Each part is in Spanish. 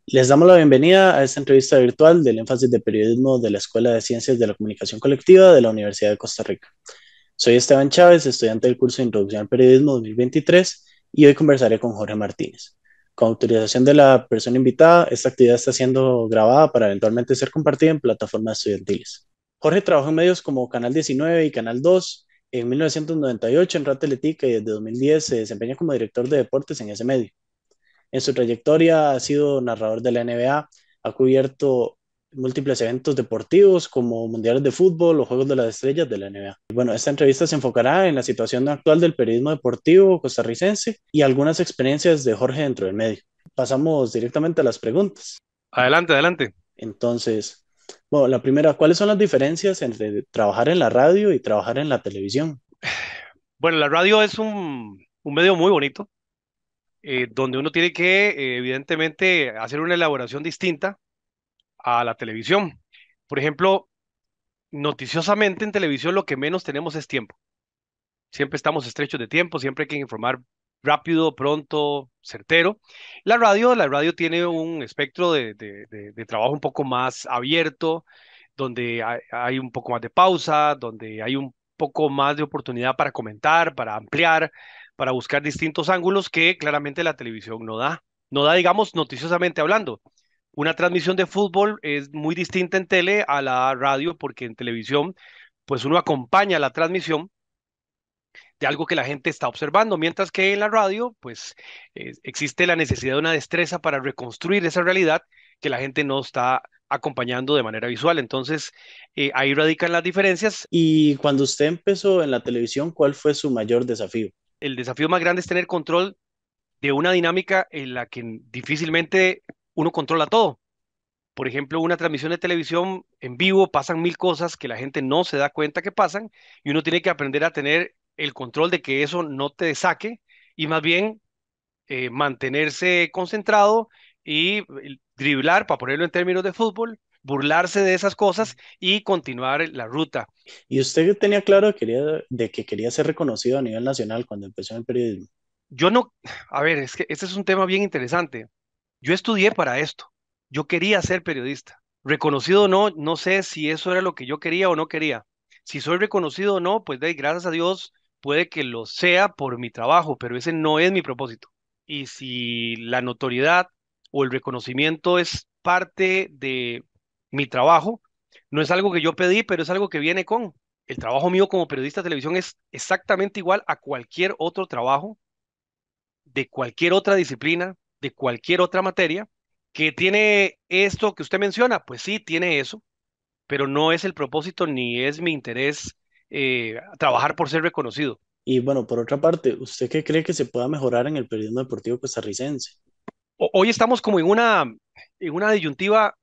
Les damos la bienvenida a esta entrevista virtual del énfasis de periodismo de la Escuela de Ciencias de la Comunicación Colectiva de la Universidad de Costa Rica. Soy Esteban Chávez, estudiante del curso de Introducción al Periodismo 2023 y hoy conversaré con Jorge Martínez. Con autorización de la persona invitada, esta actividad está siendo grabada para eventualmente ser compartida en plataformas estudiantiles. Jorge trabajó en medios como Canal 19 y Canal 2 en 1998 en Radio Teletica y desde 2010 se desempeña como director de deportes en ese medio. En su trayectoria ha sido narrador de la NBA, ha cubierto múltiples eventos deportivos como mundiales de fútbol o Juegos de las Estrellas de la NBA. Bueno, esta entrevista se enfocará en la situación actual del periodismo deportivo costarricense y algunas experiencias de Jorge dentro del medio. Pasamos directamente a las preguntas. Adelante, adelante. Entonces, bueno, la primera, ¿cuáles son las diferencias entre trabajar en la radio y trabajar en la televisión? Bueno, la radio es un medio muy bonito, donde uno tiene que, evidentemente, hacer una elaboración distinta a la televisión. Por ejemplo, noticiosamente en televisión lo que menos tenemos es tiempo. Siempre estamos estrechos de tiempo, siempre hay que informar rápido, pronto, certero. La radio tiene un espectro de trabajo un poco más abierto, donde hay un poco más de pausa, donde hay un poco más de oportunidad para comentar, para ampliar, para buscar distintos ángulos que claramente la televisión no da. No da, digamos, noticiosamente hablando. Una transmisión de fútbol es muy distinta en tele a la radio porque en televisión, pues uno acompaña la transmisión de algo que la gente está observando, mientras que en la radio, pues existe la necesidad de una destreza para reconstruir esa realidad que la gente no está acompañando de manera visual. Entonces, ahí radican las diferencias. Y cuando usted empezó en la televisión, ¿cuál fue su mayor desafío? El desafío más grande es tener control de una dinámica en la que difícilmente uno controla todo. Por ejemplo, una transmisión de televisión en vivo pasan mil cosas que la gente no se da cuenta que pasan y uno tiene que aprender a tener el control de que eso no te saque y más bien mantenerse concentrado y driblar, para ponerlo en términos de fútbol, burlarse de esas cosas y continuar la ruta. ¿Y usted tenía claro de que quería ser reconocido a nivel nacional cuando empezó en el periodismo? Yo no, a ver, es que este es un tema bien interesante. Yo estudié para esto. Yo quería ser periodista. Reconocido o no, no sé si eso era lo que yo quería o no quería. Si soy reconocido o no, pues gracias a Dios puede que lo sea por mi trabajo, pero ese no es mi propósito. Y si la notoriedad o el reconocimiento es parte de mi trabajo, no es algo que yo pedí, pero es algo que viene con. El trabajo mío como periodista de televisión es exactamente igual a cualquier otro trabajo de cualquier otra disciplina, de cualquier otra materia, que tiene esto que usted menciona, pues sí, tiene eso, pero no es el propósito ni es mi interés trabajar por ser reconocido. Y bueno, por otra parte, ¿usted qué cree que se pueda mejorar en el periodismo deportivo costarricense? Hoy estamos como en una disyuntiva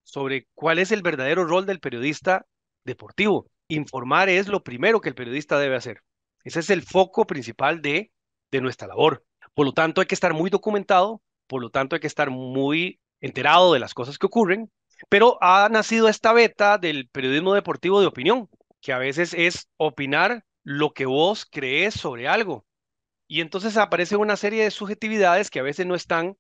sobre cuál es el verdadero rol del periodista deportivo. Informar es lo primero que el periodista debe hacer. Ese es el foco principal de nuestra labor. Por lo tanto, hay que estar muy documentado, por lo tanto, hay que estar muy enterado de las cosas que ocurren, pero ha nacido esta beta del periodismo deportivo de opinión, que a veces es opinar lo que vos crees sobre algo. Y entonces aparece una serie de subjetividades que a veces no están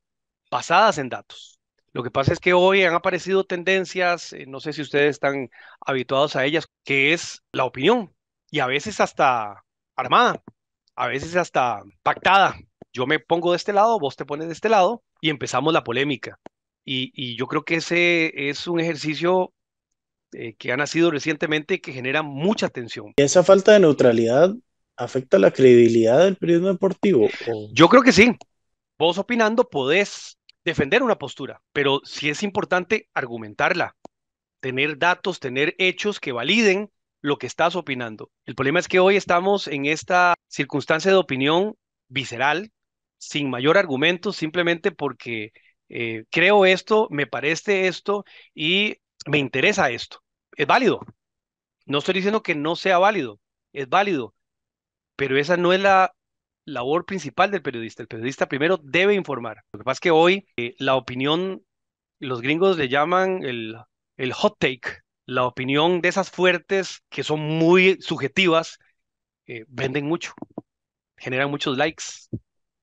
basadas en datos. Lo que pasa es que hoy han aparecido tendencias, no sé si ustedes están habituados a ellas, que es la opinión y a veces hasta armada, a veces hasta pactada. Yo me pongo de este lado, vos te pones de este lado y empezamos la polémica. Y yo creo que ese es un ejercicio que ha nacido recientemente y que genera mucha tensión. ¿Esa falta de neutralidad afecta la credibilidad del periodismo deportivo? O, Yo creo que sí. Vos opinando podés defender una postura, pero sí es importante argumentarla, tener datos, tener hechos que validen lo que estás opinando. El problema es que hoy estamos en esta circunstancia de opinión visceral, sin mayor argumento, simplemente porque creo esto, me parece esto y me interesa esto. Es válido. No estoy diciendo que no sea válido, es válido, pero esa no es la labor principal del periodista. El periodista primero debe informar. Lo que pasa es que hoy la opinión, los gringos le llaman el hot take, la opinión de esas fuertes que son muy subjetivas, venden mucho, generan muchos likes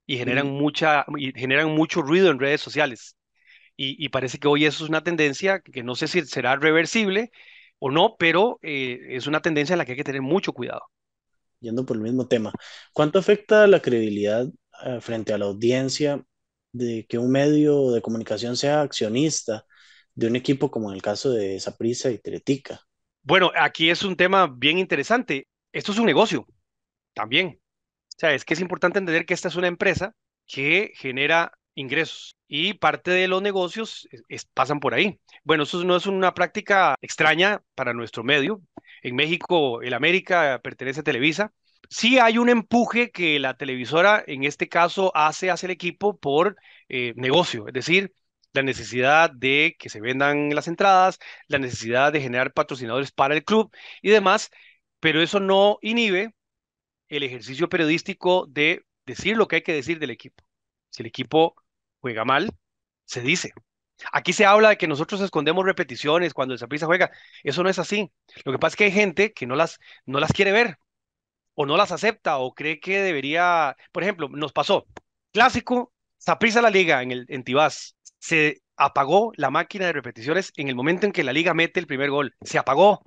y y, generan mucho ruido en redes sociales. y parece que hoy eso es una tendencia que no sé si será reversible o no, pero es una tendencia en la que hay que tener mucho cuidado. Yendo por el mismo tema, ¿cuánto afecta la credibilidad frente a la audiencia de que un medio de comunicación sea accionista de un equipo como en el caso de Saprissa y Teletica? Bueno, aquí es un tema bien interesante. Esto es un negocio también. O sea, es que es importante entender que esta es una empresa que genera ingresos y parte de los negocios pasan por ahí. Bueno, eso no es una práctica extraña para nuestro medio. En México, el América pertenece a Televisa. Sí hay un empuje que la televisora, en este caso, hace hacia el equipo por negocio, es decir, la necesidad de que se vendan las entradas, la necesidad de generar patrocinadores para el club y demás, pero eso no inhibe el ejercicio periodístico de decir lo que hay que decir del equipo. Si el equipo juega mal, se dice. Aquí se habla de que nosotros escondemos repeticiones cuando el Saprissa juega. Eso no es así. Lo que pasa es que hay gente que no las quiere ver o no las acepta o cree que debería. Por ejemplo, nos pasó. Clásico, Saprissa la liga en Tibás. Se apagó la máquina de repeticiones en el momento en que la liga mete el primer gol. Se apagó.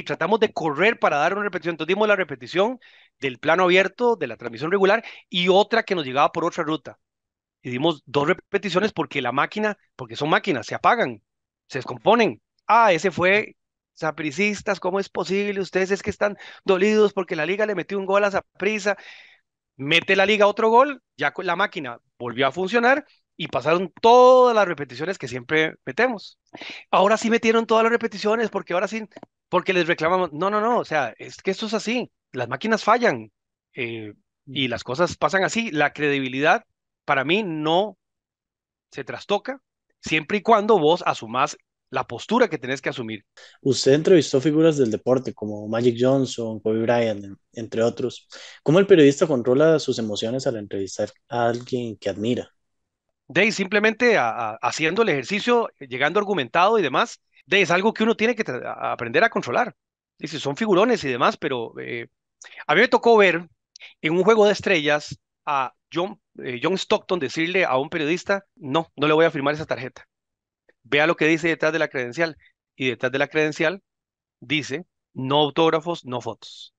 Tratamos de correr para dar una repetición. Entonces dimos la repetición del plano abierto de la transmisión regular y otra que nos llegaba por otra ruta. Y dimos dos repeticiones porque la máquina, porque son máquinas, se apagan, se descomponen. Ah, ese fue Sapricistas, ¿cómo es posible? Ustedes es que están dolidos porque la liga le metió un gol a Saprissa, mete la liga otro gol, ya la máquina volvió a funcionar y pasaron todas las repeticiones que siempre metemos. Ahora sí metieron todas las repeticiones porque ahora sí, porque les reclamamos. No, no, no, o sea, es que esto es así, las máquinas fallan eh, y las cosas pasan así. La credibilidad para mí no se trastoca siempre y cuando vos asumás la postura que tenés que asumir. Usted entrevistó figuras del deporte como Magic Johnson, Kobe Bryant, entre otros. ¿Cómo el periodista controla sus emociones al entrevistar a alguien que admira? De ahí simplemente haciendo el ejercicio, llegando argumentado y demás, de ahí es algo que uno tiene que aprender a controlar. Dice, son figurones y demás, pero a mí me tocó ver en un juego de estrellas a John Stockton decirle a un periodista, no, no le voy a firmar esa tarjeta. Vea lo que dice detrás de la credencial. Y detrás de la credencial dice, no autógrafos, no fotos.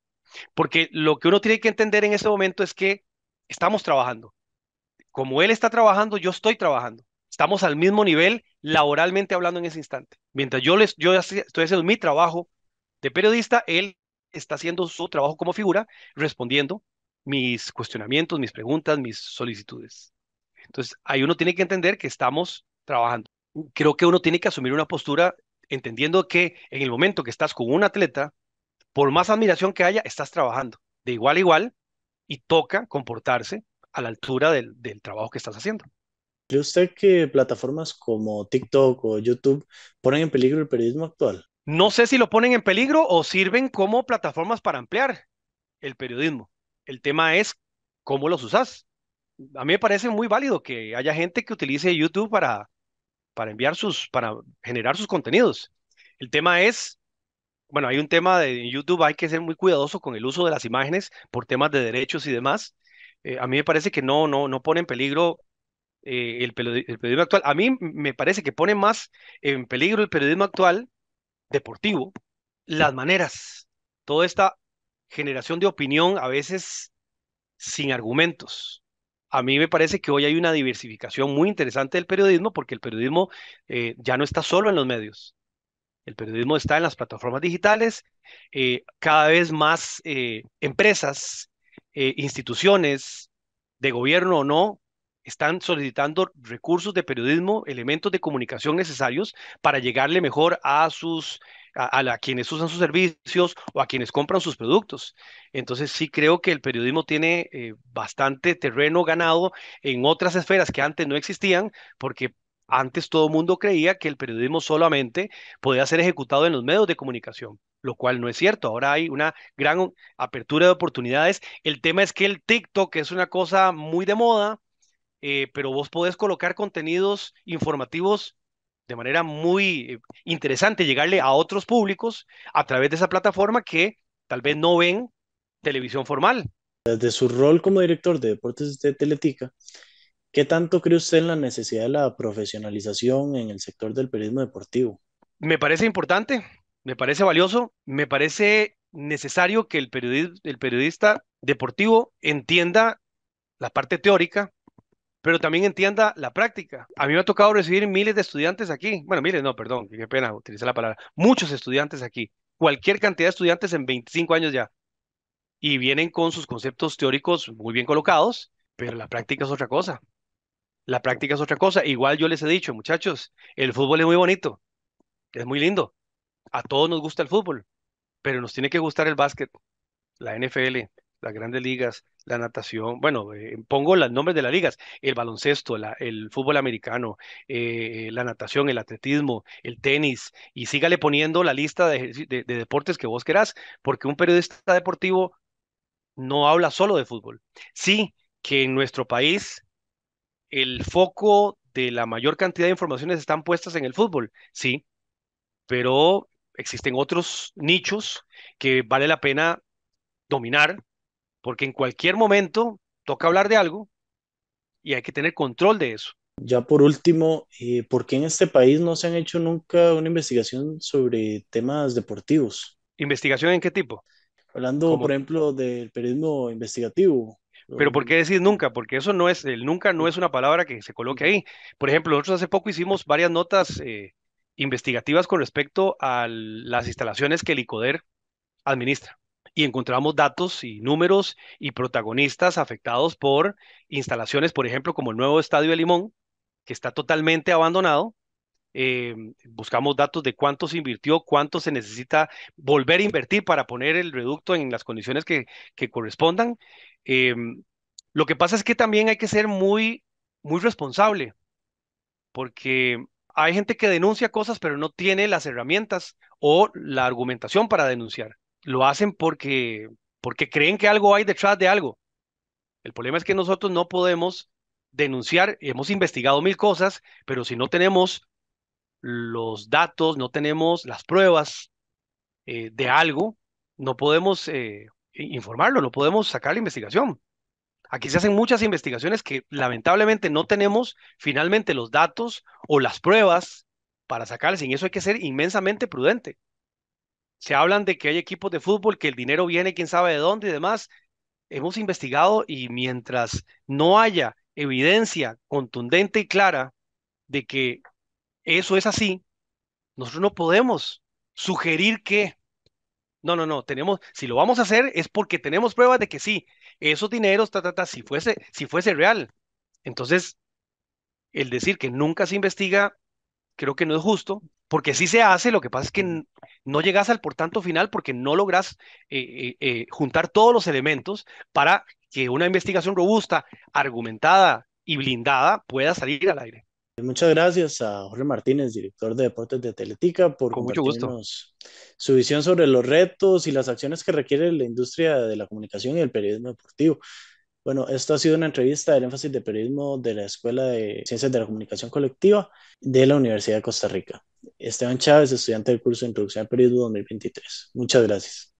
Porque lo que uno tiene que entender en ese momento es que estamos trabajando. Como él está trabajando, yo estoy trabajando. Estamos al mismo nivel laboralmente hablando en ese instante. Mientras estoy haciendo mi trabajo de periodista, él está haciendo su trabajo como figura, respondiendo mis cuestionamientos, mis preguntas, mis solicitudes. Entonces, ahí uno tiene que entender que estamos trabajando. Creo que uno tiene que asumir una postura entendiendo que en el momento que estás con un atleta, por más admiración que haya, estás trabajando de igual a igual y toca comportarse a la altura del trabajo que estás haciendo. ¿Cree usted que plataformas como TikTok o YouTube ponen en peligro el periodismo actual? No sé si lo ponen en peligro o sirven como plataformas para ampliar el periodismo. El tema es cómo los usas. A mí me parece muy válido que haya gente que utilice YouTube para generar sus contenidos. El tema es, bueno, hay un tema de YouTube, hay que ser muy cuidadoso con el uso de las imágenes por temas de derechos y demás. A mí me parece que no pone en peligro el periodismo actual. A mí me parece que pone más en peligro el periodismo actual deportivo, las maneras, toda esta generación de opinión a veces sin argumentos. A mí me parece que hoy hay una diversificación muy interesante del periodismo porque el periodismo ya no está solo en los medios. El periodismo está en las plataformas digitales, cada vez más empresas, instituciones de gobierno o no, están solicitando recursos de periodismo, elementos de comunicación necesarios para llegarle mejor a quienes usan sus servicios o a quienes compran sus productos. Entonces sí creo que el periodismo tiene bastante terreno ganado en otras esferas que antes no existían, porque antes todo el mundo creía que el periodismo solamente podía ser ejecutado en los medios de comunicación, lo cual no es cierto. Ahora hay una gran apertura de oportunidades. El tema es que el TikTok es una cosa muy de moda, pero vos podés colocar contenidos informativos de manera muy interesante, llegarle a otros públicos a través de esa plataforma que tal vez no ven televisión formal. Desde su rol como director de deportes de Teletica, ¿Qué tanto cree usted en la necesidad de la profesionalización en el sector del periodismo deportivo? Me parece importante, me parece valioso, me parece necesario que el periodista deportivo entienda la parte teórica, pero también entienda la práctica. A mí me ha tocado recibir miles de estudiantes aquí. Bueno, miles, no, perdón, qué pena utilizar la palabra. Muchos estudiantes aquí. Cualquier cantidad de estudiantes en 25 años ya. Y vienen con sus conceptos teóricos muy bien colocados, pero la práctica es otra cosa. La práctica es otra cosa. Igual yo les he dicho, muchachos, el fútbol es muy bonito, es muy lindo. A todos nos gusta el fútbol, pero nos tiene que gustar el básquet, la NFL, las grandes ligas, la natación, bueno, pongo los nombres de las ligas, el baloncesto, el fútbol americano, la natación, el atletismo, el tenis, y sígale poniendo la lista de deportes que vos querás, porque un periodista deportivo no habla solo de fútbol. Sí, que en nuestro país el foco de la mayor cantidad de informaciones están puestas en el fútbol, sí, pero existen otros nichos que vale la pena dominar porque en cualquier momento toca hablar de algo y hay que tener control de eso. Ya por último, ¿por qué en este país no se han hecho nunca una investigación sobre temas deportivos? ¿Investigación en qué tipo? Hablando, por Como, ejemplo, del periodismo investigativo. pero ¿por qué decir nunca? Porque eso no es, el nunca no es una palabra que se coloque ahí. Por ejemplo, nosotros hace poco hicimos varias notas investigativas con respecto a las instalaciones que el ICODER administra. Y encontramos datos y números y protagonistas afectados por instalaciones, por ejemplo, como el nuevo Estadio de Limón, que está totalmente abandonado. Buscamos datos de cuánto se invirtió, cuánto se necesita volver a invertir para poner el reducto en las condiciones que correspondan. Eh, lo que pasa es que también hay que ser muy responsable, porque hay gente que denuncia cosas, pero no tiene las herramientas o la argumentación para denunciar. Lo hacen porque creen que algo hay detrás de algo. El problema es que nosotros no podemos denunciar, hemos investigado mil cosas, pero si no tenemos los datos, no tenemos las pruebas de algo, no podemos informarlo, no podemos sacar la investigación. Aquí se hacen muchas investigaciones que lamentablemente no tenemos finalmente los datos o las pruebas para sacarlas. Y en eso hay que ser inmensamente prudente. Se hablan de que hay equipos de fútbol, que el dinero viene quién sabe de dónde y demás. Hemos investigado y mientras no haya evidencia contundente y clara de que eso es así, nosotros no podemos sugerir que, no, tenemos, si lo vamos a hacer es porque tenemos pruebas de que sí, esos dineros, si fuese real. Entonces, el decir que nunca se investiga, creo que no es justo, porque sí se hace, lo que pasa es que no llegas al por tanto final porque no logras juntar todos los elementos para que una investigación robusta, argumentada y blindada pueda salir al aire. Muchas gracias a Jorge Martínez, director de deportes de Teletica, por Con mucho gusto. compartirnos su visión sobre los retos y las acciones que requiere la industria de la comunicación y el periodismo deportivo. Bueno, esto ha sido una entrevista del énfasis de periodismo de la Escuela de Ciencias de la Comunicación Colectiva de la Universidad de Costa Rica. Esteban Chávez, estudiante del curso de Introducción al Periodismo 2023. Muchas gracias.